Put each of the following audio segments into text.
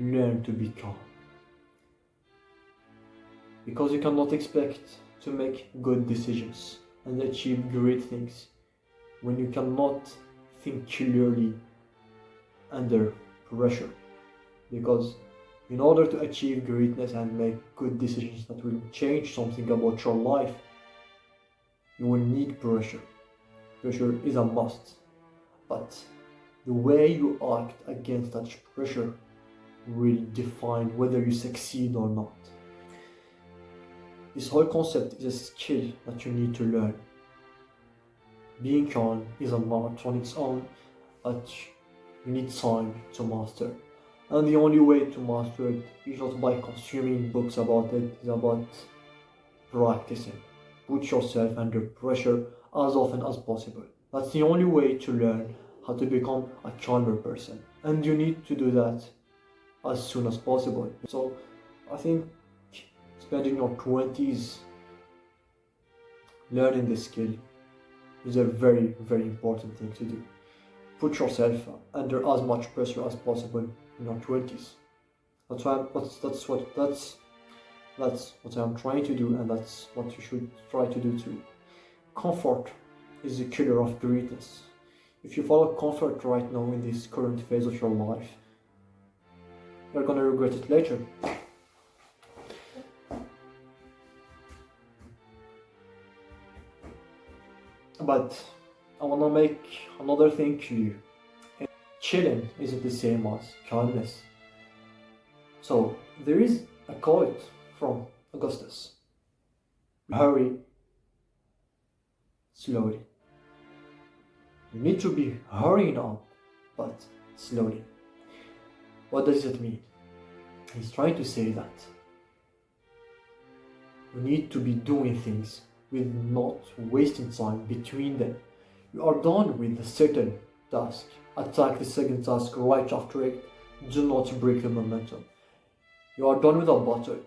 learn to be calm. Because you cannot expect to make good decisions and achieve great things when you cannot think clearly under pressure. Because in order to achieve greatness and make good decisions that will change something about your life, you will need pressure. Pressure is a must. But the way you act against that pressure will define whether you succeed or not. This whole concept is a skill that you need to learn. Being calm is an art on its own that you need time to master. And the only way to master it is not by consuming books about it, it's about practicing. Put yourself under pressure as often as possible. That's the only way to learn how to become a calmer person. And you need to do that as soon as possible. So I think spending your 20s learning this skill is a very, very important thing to do. Put yourself under as much pressure as possible in your 20s. That's what I'm trying to do, and that's what you should try to do too. Comfort is the killer of greatness. If you follow comfort right now in this current phase of your life, you're gonna regret it later. But I wanna make another thing clear. Chilling isn't the same as calmness. So there is a quote from Augustus: hurry slowly. You need to be hurrying up, but slowly. What does it mean? He's trying to say that you need to be doing things with not wasting time between them. You are done with a certain task, attack the second task right after it. Do not break the momentum. You are done with a battle.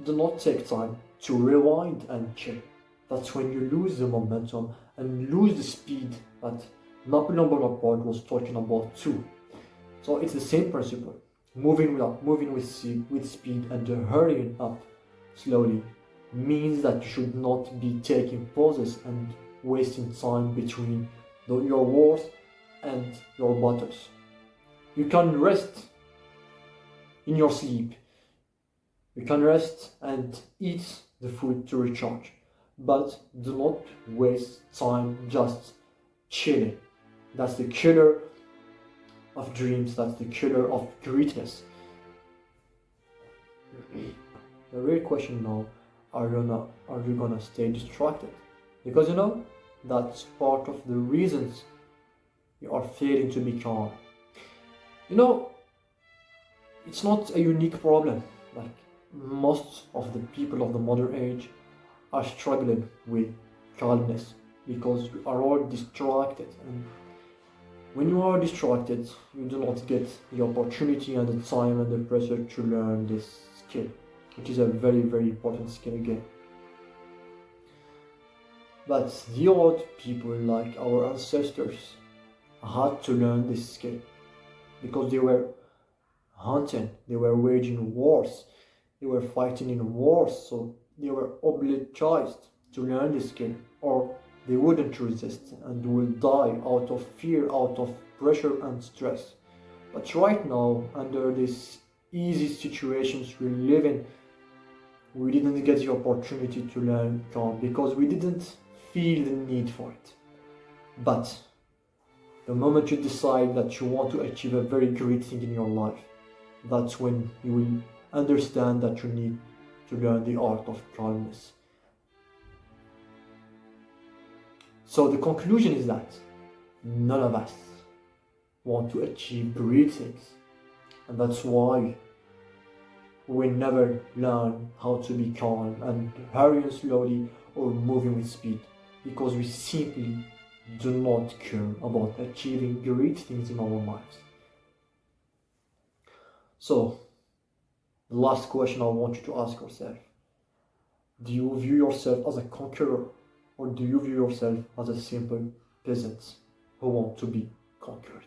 Do not take time to rewind and chill. That's when you lose the momentum and lose the speed that Napoleon Bonaparte was talking about too. So it's the same principle. Moving with speed and hurrying up slowly means that you should not be taking pauses and wasting time between your wars and your battles. You can rest in your sleep. You can rest and eat the food to recharge. But do not waste time just chilling. That's the killer of dreams, that's the killer of greatness. The real question now, are you gonna stay distracted? Because that's part of the reasons you are failing to be calm. It's not a unique problem. Like most of the people of the modern age are struggling with calmness because we are all distracted, and when you are distracted, you do not get the opportunity and the time and the pressure to learn this skill, which is a very, very important skill again. But the old people, like our ancestors, had to learn this skill because they were hunting, they were waging wars, they were fighting in wars, so they were obliged to learn this skill, or they wouldn't resist and would die out of fear, out of pressure and stress. But right now, under these easy situations we live in, we didn't get the opportunity to learn calm because we didn't feel the need for it. But the moment you decide that you want to achieve a very great thing in your life, that's when you will understand that you need to learn the art of calmness. So the conclusion is that none of us want to achieve great things, and that's why we never learn how to be calm and hurrying slowly or moving with speed, because we simply do not care about achieving great things in our lives. So the last question I want you to ask yourself: do you view yourself as a conqueror, or do you view yourself as a simple peasant who want to be conquered?